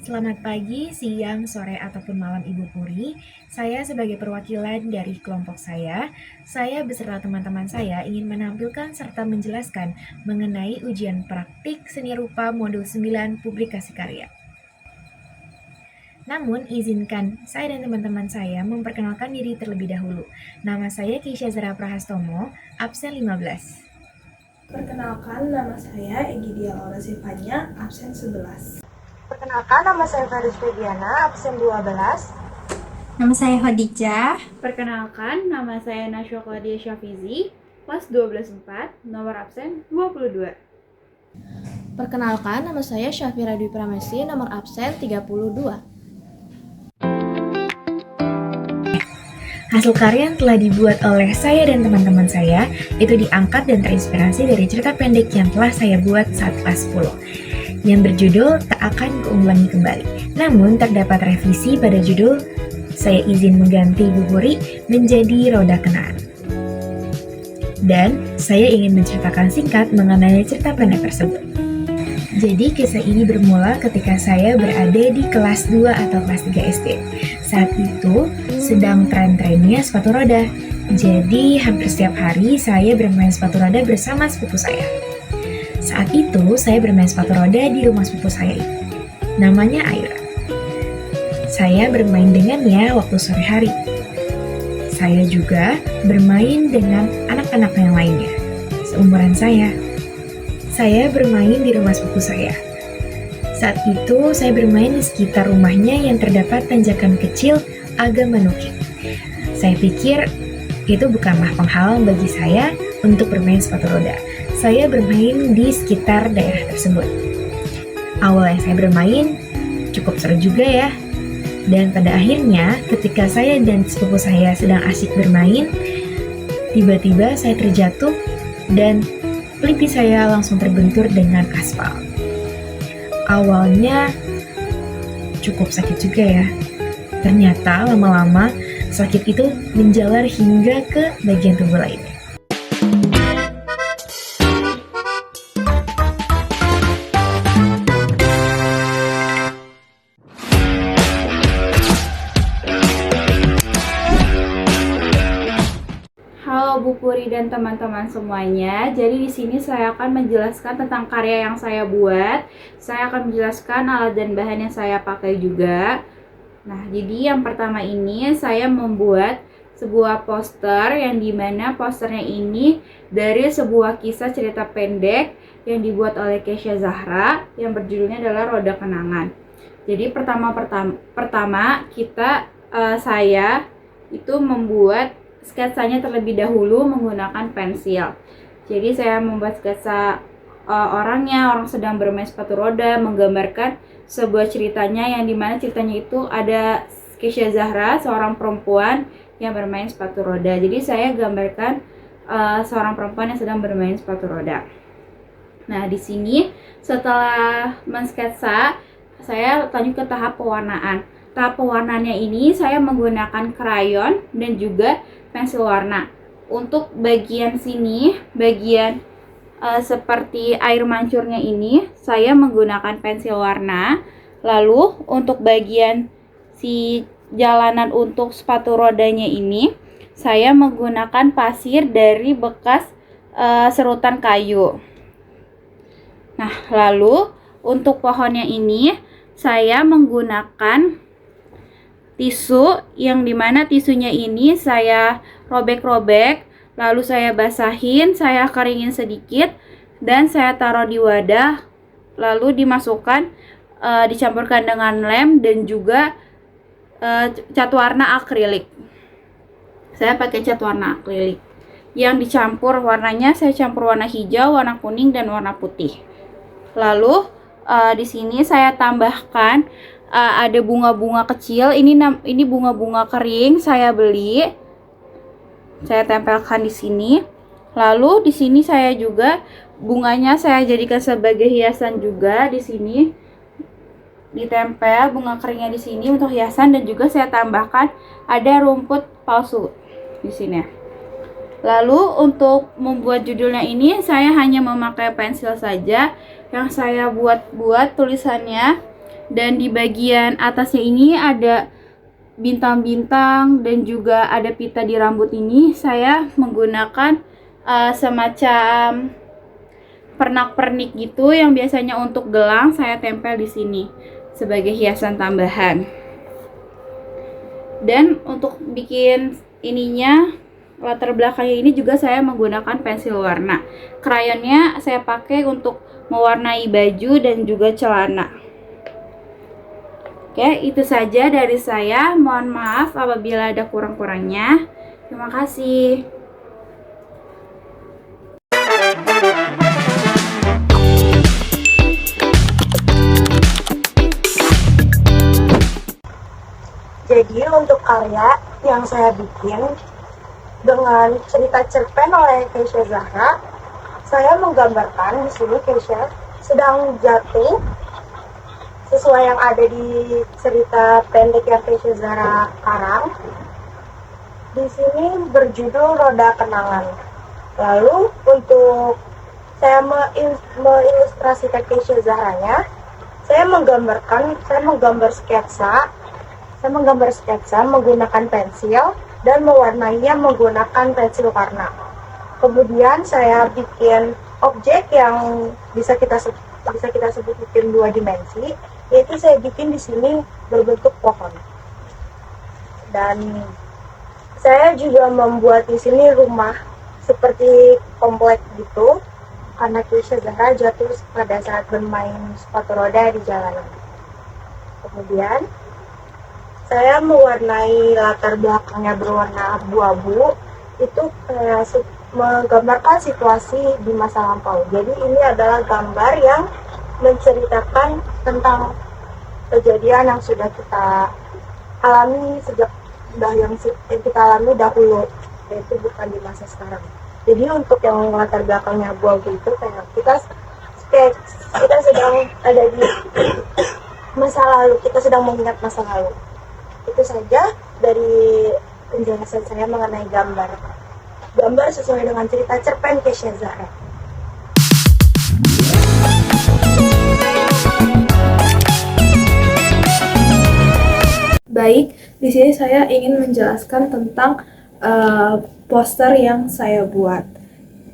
Selamat pagi, siang, sore, ataupun malam Ibu Puri. Saya sebagai perwakilan dari kelompok saya beserta teman-teman saya ingin menampilkan serta menjelaskan mengenai ujian praktik seni rupa modul 9 publikasi karya. Namun, izinkan saya dan teman-teman saya memperkenalkan diri terlebih dahulu. Nama saya Keisha Zara Prahastomo, absen 15. Perkenalkan, nama saya Egidia Laura Sivanya, absen 11. Perkenalkan, nama saya Faris Febiana, absen 12. Nama saya Khadijah. Perkenalkan, nama saya Nashwa Claudia Syafizi, kelas 12/4, nomor absen 22. Perkenalkan, nama saya Syafira Dwi Pramesi, nomor absen 32. Hasil karya yang telah dibuat oleh saya dan teman-teman saya itu diangkat dan terinspirasi dari cerita pendek yang telah saya buat saat kelas 10 yang berjudul Tak Akan Kuulangi Kembali. Namun terdapat revisi pada judul, saya izin mengganti Bu Puri menjadi Roda Kenaan. Dan saya ingin menceritakan singkat mengenai cerita pendek tersebut. Jadi kisah ini bermula ketika saya berada di kelas 2 atau kelas 3 SD. Saat itu sedang tren-trennya sepatu roda. Jadi hampir setiap hari saya bermain sepatu roda bersama sepupu saya. Saat itu saya bermain sepatu roda di rumah sepupu saya itu. Namanya Aira. Saya bermain dengannya waktu sore hari. Saya juga bermain dengan anak-anak yang lainnya, seumuran saya. Saya bermain di rumah sepupu saya. Saat itu saya bermain di sekitar rumahnya yang terdapat tanjakan kecil agak menukik. Saya pikir itu bukanlah penghalang bagi saya untuk bermain sepatu roda. Saya bermain di sekitar daerah tersebut. Awal yang saya bermain cukup seru juga ya. Dan pada akhirnya ketika saya dan sepupu saya sedang asik bermain, tiba-tiba saya terjatuh dan pelipis saya langsung terbentur dengan aspal. Awalnya cukup sakit juga ya. Ternyata lama-lama sakit itu menjalar hingga ke bagian tubuh lainnya. Halo Bu Puri dan teman-teman semuanya. Jadi di sini saya akan menjelaskan tentang karya yang saya buat. Saya akan menjelaskan alat dan bahan yang saya pakai juga. Nah, jadi yang pertama ini saya membuat sebuah poster yang dimana posternya ini dari sebuah kisah cerita pendek yang dibuat oleh Keisha Zahra yang berjudulnya adalah Roda Kenangan. Jadi saya itu membuat sketsanya terlebih dahulu menggunakan pensil. Jadi saya membuat sketsa orang sedang bermain sepatu roda, menggambarkan sebuah ceritanya yang dimana ceritanya itu ada Keisha Zahra, seorang perempuan yang bermain sepatu roda. Jadi saya gambarkan seorang perempuan yang sedang bermain sepatu roda. Nah, di sini setelah mensketsa, saya lanjut ke tahap pewarnaan. Tahap pewarnaannya ini saya menggunakan krayon dan juga pensil warna. Untuk bagian sini, bagian seperti air mancurnya ini, saya menggunakan pensil warna. Lalu untuk bagian si jalanan untuk sepatu rodanya ini, saya menggunakan pasir dari bekas serutan kayu. Nah, lalu untuk pohonnya ini, saya menggunakan tisu yang dimana tisunya ini saya robek-robek, lalu saya basahin, saya keringin sedikit, dan saya taruh di wadah, lalu dimasukkan, dicampurkan dengan lem dan juga cat warna akrilik. Saya pakai cat warna akrilik yang dicampur warnanya, saya campur warna hijau, warna kuning, dan warna putih. Lalu di sini saya tambahkan ada bunga-bunga kecil. Ini bunga-bunga kering saya beli. Saya tempelkan di sini. Lalu di sini saya juga bunganya saya jadikan sebagai hiasan juga di sini. Ditempel bunga keringnya di sini untuk hiasan, dan juga saya tambahkan ada rumput palsu di sini. Lalu untuk membuat judulnya ini saya hanya memakai pensil saja. Yang saya buat tulisannya Dan di bagian atasnya ini ada bintang-bintang dan juga ada pita di rambut ini. Saya menggunakan semacam pernak-pernik gitu yang biasanya untuk gelang, saya tempel di sini sebagai hiasan tambahan. Dan untuk bikin ininya, latar belakangnya ini juga saya menggunakan pensil warna. Krayonnya saya pakai untuk mewarnai baju dan juga celana. Oke, itu saja dari saya. Mohon maaf apabila ada kurang-kurangnya. Terima kasih. Jadi untuk karya yang saya bikin dengan cerita cerpen oleh Keisha Zahra, saya menggambarkan di sini Keisha sedang jatuh sesuai yang ada di cerita pendek yang Keisha Zahra karang. Di sini berjudul Roda Kenangan. Lalu untuk saya mengilustrasikan Keisha Zahranya, saya menggambar sketsa menggunakan pensil dan mewarnainya menggunakan pensil warna. Kemudian saya bikin objek yang bisa kita sebut bikin 2 dimensi, yaitu saya bikin di sini berbentuk pohon. Dan saya juga membuat di sini rumah seperti komplek gitu, karena Keisha Zahra jatuh pada saat bermain sepatu roda di jalanan. Kemudian saya mewarnai latar belakangnya berwarna abu-abu, itu menggambarkan situasi di masa lampau. Jadi ini adalah gambar yang menceritakan tentang kejadian yang sudah kita alami dahulu, yaitu bukan di masa sekarang. Jadi untuk yang latar belakangnya abu-abu itu kayak kita sedang ada di masa lalu, kita sedang mengingat masa lalu. Itu saja dari penjelasan saya mengenai gambar sesuai dengan cerita cerpen Keisha Zahra. Baik, di sini saya ingin menjelaskan tentang poster yang saya buat.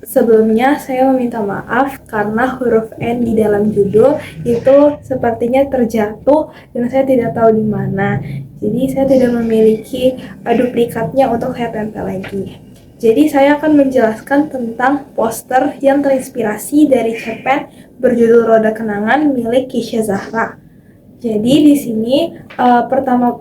Sebelumnya saya meminta maaf karena huruf N di dalam judul itu sepertinya terjatuh dan saya tidak tahu di mana. Jadi saya tidak memiliki duplikatnya untuk saya tempel lagi. Jadi saya akan menjelaskan tentang poster yang terinspirasi dari cerpen berjudul Roda Kenangan milik Keisha Zahra. Jadi di sini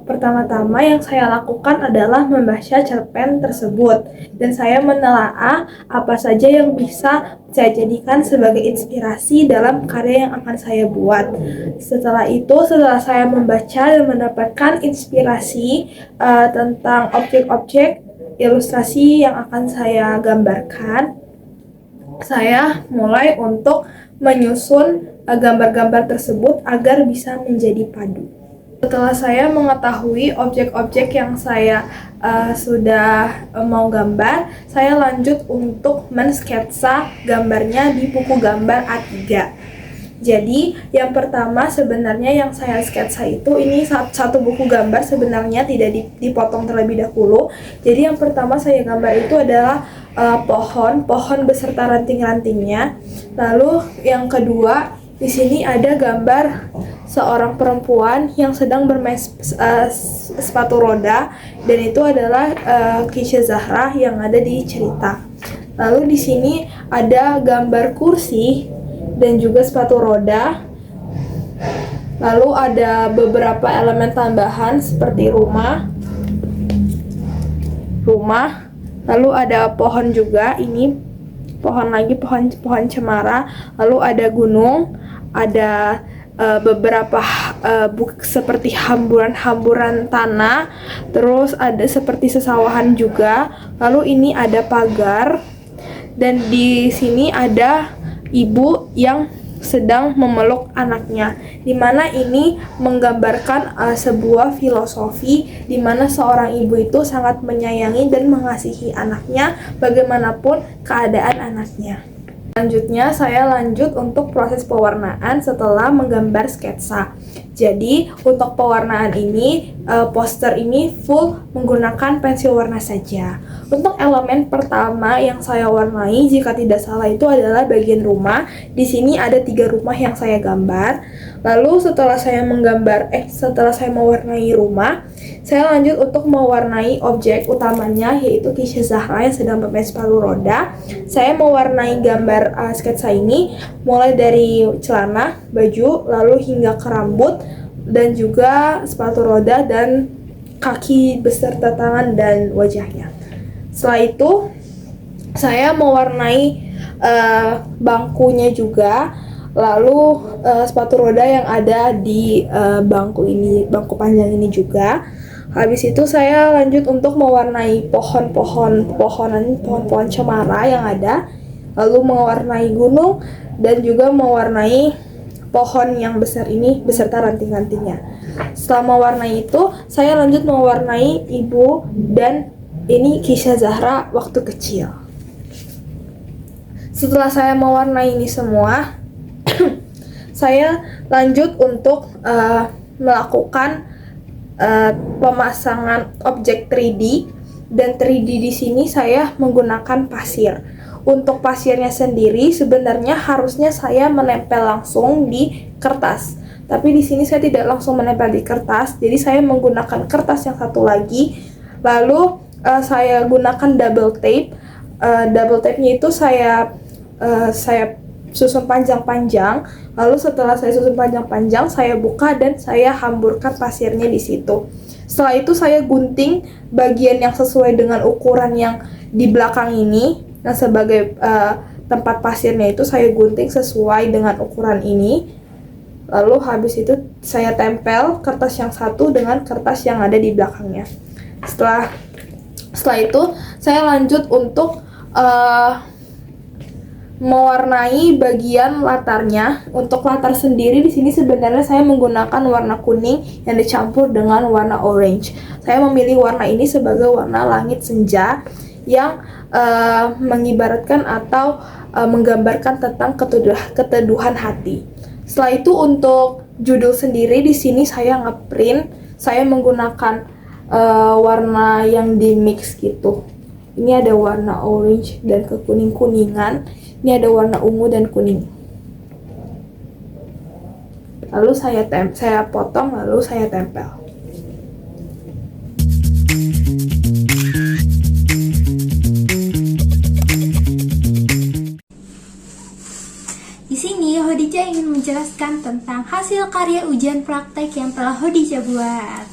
pertama-tama yang saya lakukan adalah membaca cerpen tersebut dan saya menelaah apa saja yang bisa saya jadikan sebagai inspirasi dalam karya yang akan saya buat. Setelah saya membaca dan mendapatkan inspirasi tentang objek-objek ilustrasi yang akan saya gambarkan, saya mulai untuk menyusun gambar-gambar tersebut agar bisa menjadi padu. Setelah saya mengetahui objek-objek yang saya sudah mau gambar, saya lanjut untuk mensketsa gambarnya di buku gambar A3. Jadi yang pertama sebenarnya yang saya sketsa itu ini satu buku gambar sebenarnya tidak dipotong terlebih dahulu. Jadi yang pertama saya gambar itu adalah pohon beserta ranting-rantingnya. Lalu yang kedua di sini ada gambar seorang perempuan yang sedang bermain sepatu roda dan itu adalah Keisha Zahra yang ada di cerita. Lalu di sini ada gambar kursi dan juga sepatu roda. Lalu ada beberapa elemen tambahan seperti rumah. Lalu ada pohon juga, ini pohon cemara. Lalu ada gunung, ada beberapa seperti hamburan tanah, terus ada seperti sesawahan juga. Lalu ini ada pagar dan di sini ada ibu yang sedang memeluk anaknya, di mana ini menggambarkan sebuah filosofi di mana seorang ibu itu sangat menyayangi dan mengasihi anaknya bagaimanapun keadaan anaknya. Selanjutnya saya lanjut untuk proses pewarnaan setelah menggambar sketsa. Jadi untuk pewarnaan ini, poster ini full menggunakan pensil warna saja. Untuk elemen pertama yang saya warnai, jika tidak salah itu adalah bagian rumah. Di sini ada 3 rumah yang saya gambar. Lalu setelah saya mewarnai rumah, saya lanjut untuk mewarnai objek utamanya, yaitu Kisha Zahra yang sedang bermain sepatu roda. Saya mewarnai gambar sketsa ini mulai dari celana, baju, lalu hingga ke rambut, dan juga sepatu roda dan kaki beserta tangan dan wajahnya. Setelah itu, saya mewarnai bangkunya juga, lalu sepatu roda yang ada di bangku panjang ini juga. Habis itu saya lanjut untuk mewarnai pohon-pohon cemara yang ada, lalu mewarnai gunung dan juga mewarnai pohon yang besar ini beserta ranting-rantingnya. Setelah mewarnai itu, saya lanjut mewarnai ibu dan ini Kisha Zahra waktu kecil. Setelah saya mewarnai ini semua, saya lanjut untuk melakukan pemasangan objek 3D, dan 3D di sini saya menggunakan pasir. Untuk pasirnya sendiri sebenarnya harusnya saya menempel langsung di kertas, tapi di sini saya tidak langsung menempel di kertas, jadi saya menggunakan kertas yang satu lagi. Lalu saya gunakan double tape. Double tape-nya itu saya susun panjang-panjang. Lalu setelah saya susun panjang-panjang, saya buka dan saya hamburkan pasirnya di situ. Setelah itu saya gunting bagian yang sesuai dengan ukuran yang di belakang ini. Nah, sebagai tempat pasirnya itu saya gunting sesuai dengan ukuran ini. Lalu habis itu saya tempel kertas yang satu dengan kertas yang ada di belakangnya. Setelah itu saya lanjut untuk mewarnai bagian latarnya. Untuk latar sendiri di sini sebenarnya saya menggunakan warna kuning yang dicampur dengan warna orange. Saya memilih warna ini sebagai warna langit senja yang mengibaratkan atau menggambarkan tentang keteduhan hati. Setelah itu untuk judul sendiri di sini saya ngeprint. Saya menggunakan warna yang di mix gitu. Ini ada warna orange dan kekuning-kuningan. Ini ada warna ungu dan kuning. Lalu saya potong, lalu saya tempel. Di sini Khadijah ingin menjelaskan tentang hasil karya ujian praktek yang telah Khadijah buat,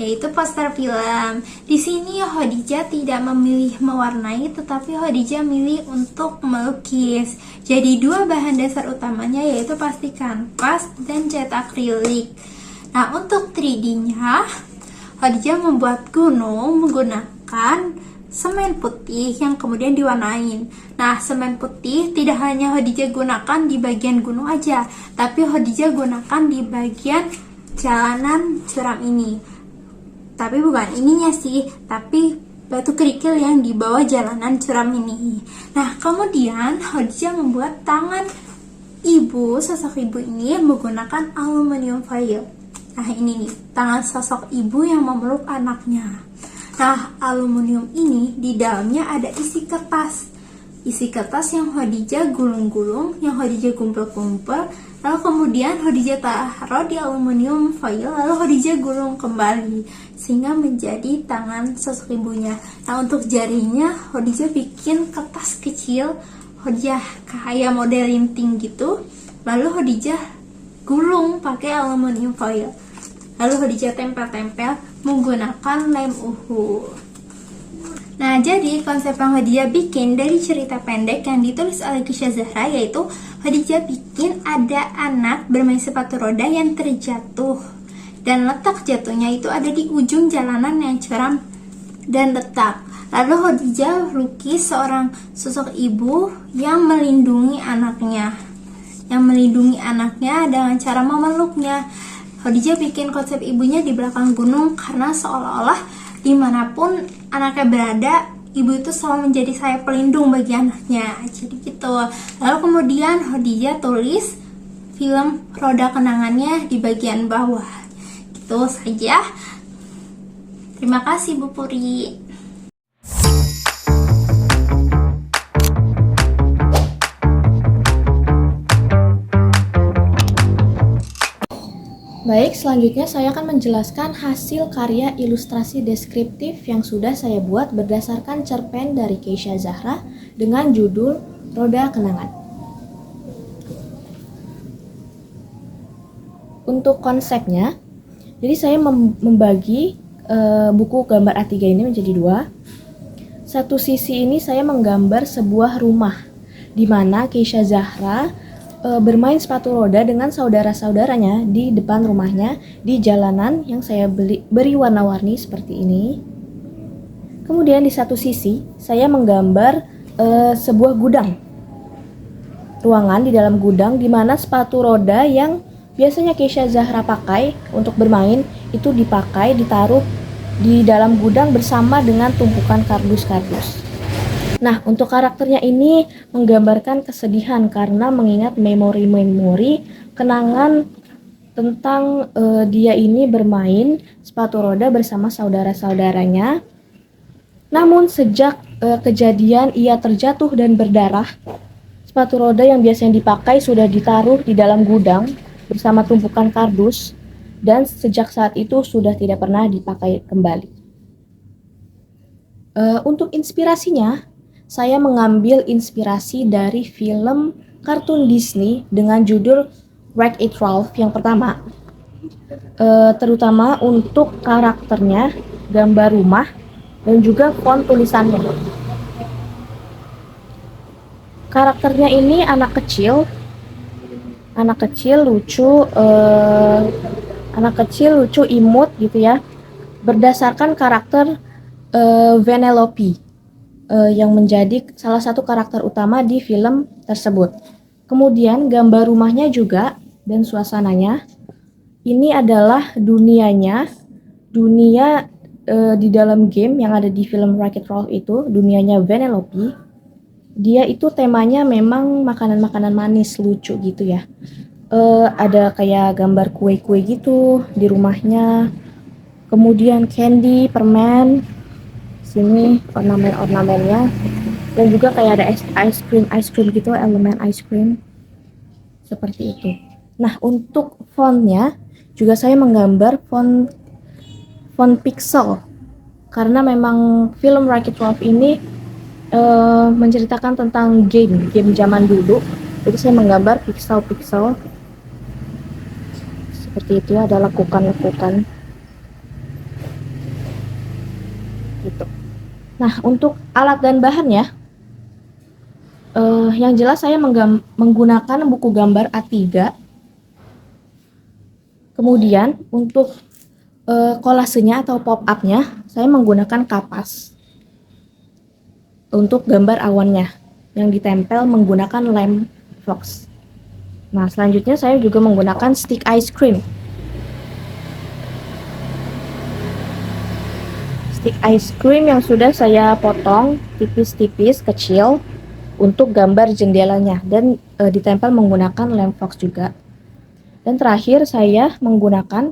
yaitu poster film. Di sini Khadijah tidak memilih mewarnai, tetapi Khadijah milih untuk melukis. Jadi 2 bahan dasar utamanya yaitu pasti kanvas dan cat akrilik. Nah, untuk 3D-nya Khadijah membuat gunung menggunakan semen putih yang kemudian diwarnain. Nah, semen putih tidak hanya Khadijah gunakan di bagian gunung aja, tapi Khadijah gunakan di bagian jalanan curam ini. Tapi bukan ininya sih, tapi batu kerikil yang di bawah jalanan curam ini. Nah, kemudian Khadijah membuat tangan sosok ibu ini menggunakan aluminium foil. Nah, ini nih, tangan sosok ibu yang memeluk anaknya. Nah, aluminium ini di dalamnya ada isi kertas. Isi kertas yang Khadijah gulung-gulung, yang Khadijah kumpul-kumpul, lalu kemudian Khadijah taruh di aluminium foil, lalu Khadijah gulung kembali sehingga menjadi tangan sosok ibunya. Nah, untuk jarinya Khadijah bikin kertas kecil, Khadijah kayak model linting gitu, lalu Khadijah gulung pakai aluminium foil, lalu Khadijah tempel-tempel menggunakan lem uhu. Nah, jadi konsep yang Khadijah bikin dari cerita pendek yang ditulis oleh Kisha Zahra, yaitu Khadijah bikin ada anak bermain sepatu roda yang terjatuh, dan letak jatuhnya itu ada di ujung jalanan yang curam dan retak. Lalu Khadijah lukis seorang sosok ibu yang melindungi anaknya, dengan cara memeluknya. Khadijah bikin konsep ibunya di belakang gunung karena seolah-olah dimanapun anaknya berada, ibu itu selalu menjadi saya pelindung bagi anaknya. Jadi gitu. Lalu kemudian Khadijah tulis film Roda Kenangannya di bagian bawah. Gitu saja. Terima kasih Bu Puri. Baik, selanjutnya saya akan menjelaskan hasil karya ilustrasi deskriptif yang sudah saya buat berdasarkan cerpen dari Keisha Zahra dengan judul Roda Kenangan. Untuk konsepnya, jadi saya membagi buku gambar A3 ini menjadi dua. Satu sisi ini saya menggambar sebuah rumah di mana Keisha Zahra bermain sepatu roda dengan saudara-saudaranya di depan rumahnya di jalanan yang saya beri warna-warni seperti ini. Kemudian di satu sisi saya menggambar sebuah gudang, ruangan di dalam gudang di mana sepatu roda yang biasanya Keisha Zahra pakai untuk bermain itu ditaruh di dalam gudang bersama dengan tumpukan kardus-kardus. Nah, untuk karakternya ini menggambarkan kesedihan karena mengingat memori-memori kenangan tentang dia ini bermain sepatu roda bersama saudara-saudaranya. Namun sejak kejadian ia terjatuh dan berdarah, sepatu roda yang biasanya dipakai sudah ditaruh di dalam gudang bersama tumpukan kardus dan sejak saat itu sudah tidak pernah dipakai kembali. Untuk inspirasinya, saya mengambil inspirasi dari film kartun Disney dengan judul Wreck-It Ralph yang pertama. Terutama untuk karakternya, gambar rumah, dan juga font tulisannya. Karakternya ini anak kecil lucu, imut gitu ya, berdasarkan karakter Vanellope yang menjadi salah satu karakter utama di film tersebut. Kemudian gambar rumahnya juga dan suasananya ini adalah dunia di dalam game yang ada di film Wreck-It Ralph itu, dunianya Vanellope. Dia itu temanya memang makanan-makanan manis lucu gitu ya. Ada kayak gambar kue-kue gitu di rumahnya. Kemudian candy, permen, sini ornamen-ornamennya, dan juga kayak ada ice cream gitu, elemen ice cream seperti itu. Nah, untuk fontnya juga saya menggambar font pixel karena memang film Wreck-It Ralph ini menceritakan tentang game zaman dulu. Jadi saya menggambar pixel seperti itu, ada lekukan gitu. Nah, untuk alat dan bahannya, yang jelas saya menggunakan buku gambar A3. Kemudian untuk kolasenya atau pop-up-nya, saya menggunakan kapas untuk gambar awannya yang ditempel menggunakan lem fox. Nah, selanjutnya saya juga menggunakan stick ice cream. Stick ice cream yang sudah saya potong tipis-tipis kecil untuk gambar jendelanya dan ditempel menggunakan lem fox juga. Dan terakhir saya menggunakan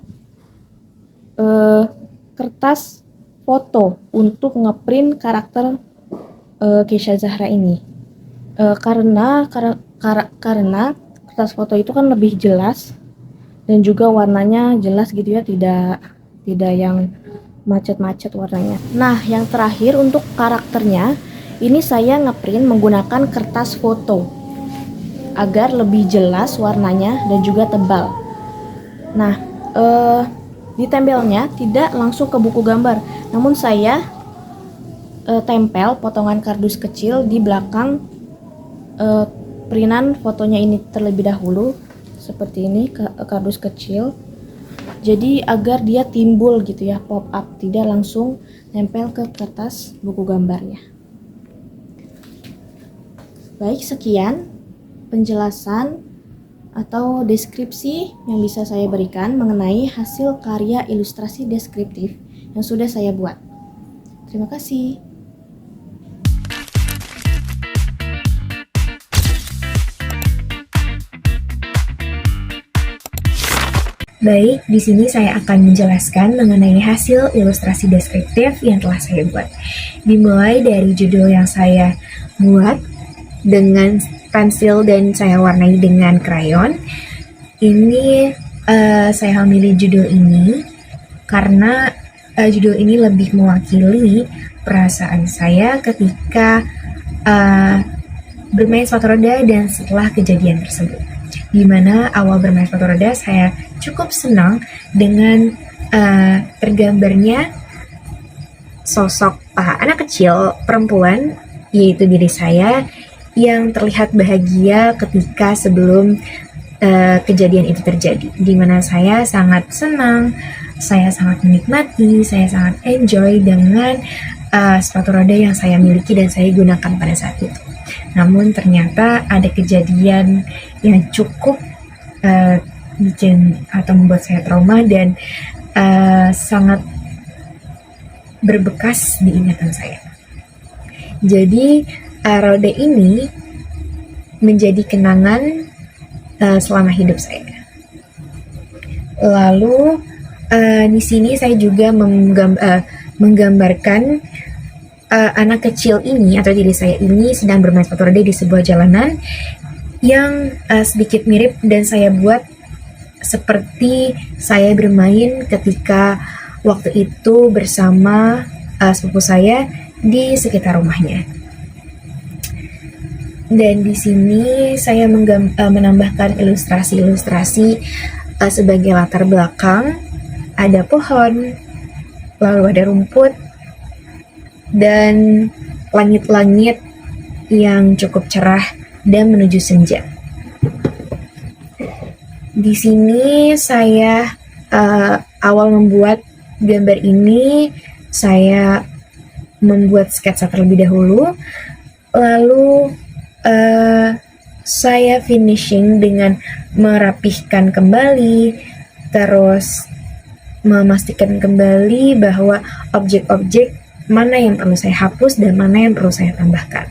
kertas foto untuk ngeprint karakter Keisha Zahra ini. Karena kertas foto itu kan lebih jelas dan juga warnanya jelas gitu ya, tidak yang macet-macet warnanya. Nah, yang terakhir untuk karakternya ini saya ngeprint menggunakan kertas foto agar lebih jelas warnanya dan juga tebal. Nah, ditempelnya tidak langsung ke buku gambar, namun saya tempel potongan kardus kecil di belakang printan fotonya ini terlebih dahulu seperti ini, kardus kecil. Jadi agar dia timbul gitu ya, pop up, tidak langsung nempel ke kertas buku gambarnya. Baik, sekian penjelasan atau deskripsi yang bisa saya berikan mengenai hasil karya ilustrasi deskriptif yang sudah saya buat. Terima kasih. Baik, di sini saya akan menjelaskan mengenai hasil ilustrasi deskriptif yang telah saya buat. Dimulai dari judul yang saya buat dengan pensil dan saya warnai dengan krayon. Ini saya memilih judul ini karena judul ini lebih mewakili perasaan saya ketika bermain sepatu roda dan setelah kejadian tersebut. Di mana awal bermain sepatu roda saya cukup senang dengan tergambarnya sosok anak kecil perempuan, yaitu diri saya, yang terlihat bahagia ketika sebelum kejadian itu terjadi. Di mana saya sangat senang, saya sangat menikmati, saya sangat enjoy dengan sepatu roda yang saya miliki dan saya gunakan pada saat itu. Namun ternyata ada kejadian yang cukup bikin atau membuat saya trauma dan sangat berbekas di ingatan saya. Jadi roda ini menjadi kenangan selama hidup saya. Lalu di sini saya juga menggambarkan anak kecil ini atau diri saya ini sedang bermain sepatu roda di sebuah jalanan yang sedikit mirip dan saya buat seperti saya bermain ketika waktu itu bersama sepupu saya di sekitar rumahnya. Dan di sini saya menambahkan ilustrasi-ilustrasi sebagai latar belakang. Ada pohon, lalu ada rumput, dan langit-langit yang cukup cerah dan menuju senja. Di sini saya awal membuat gambar ini, saya membuat sketsa terlebih dahulu, lalu saya finishing dengan merapihkan kembali, terus memastikan kembali bahwa objek-objek mana yang perlu saya hapus dan mana yang perlu saya tambahkan.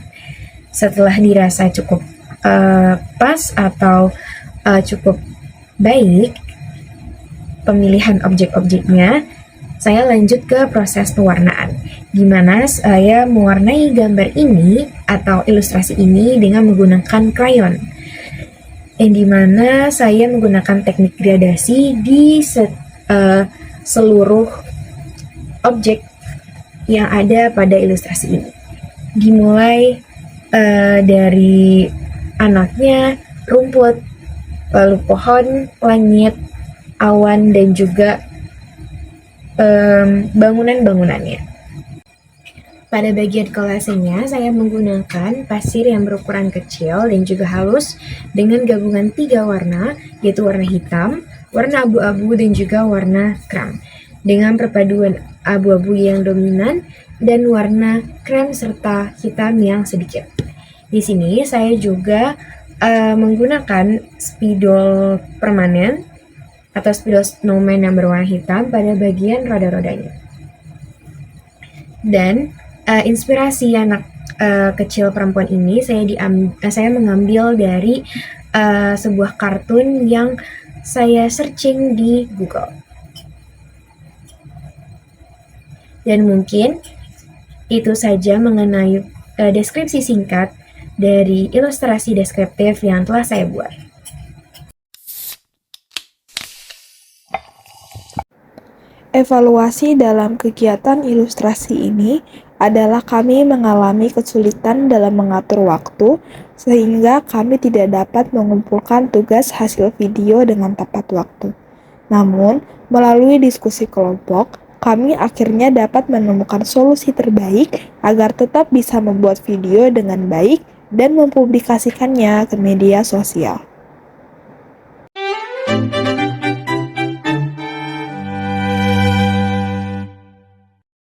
Setelah dirasa cukup pas atau cukup baik pemilihan objek-objeknya, saya lanjut ke proses pewarnaan, di mana saya mewarnai gambar ini atau ilustrasi ini dengan menggunakan krayon, yang dimana saya menggunakan teknik gradasi di seluruh objek yang ada pada ilustrasi ini. Dimulai dari anaknya, rumput, lalu pohon, langit, awan, dan juga bangunan-bangunannya. Pada bagian kolasenya, saya menggunakan pasir yang berukuran kecil dan juga halus dengan gabungan 3 warna, yaitu warna hitam, warna abu-abu, dan juga warna krem. Dengan perpaduan abu-abu yang dominan dan warna krem serta hitam yang sedikit. Di sini saya juga menggunakan spidol permanen atau spidol snowman yang berwarna hitam pada bagian roda-rodanya. Dan inspirasi anak kecil perempuan ini saya mengambil dari sebuah kartun yang saya searching di Google. Dan mungkin itu saja mengenai deskripsi singkat dari ilustrasi deskriptif yang telah saya buat. Evaluasi dalam kegiatan ilustrasi ini adalah kami mengalami kesulitan dalam mengatur waktu, sehingga kami tidak dapat mengumpulkan tugas hasil video dengan tepat waktu. Namun, melalui diskusi kelompok, kami akhirnya dapat menemukan solusi terbaik agar tetap bisa membuat video dengan baik dan mempublikasikannya ke media sosial.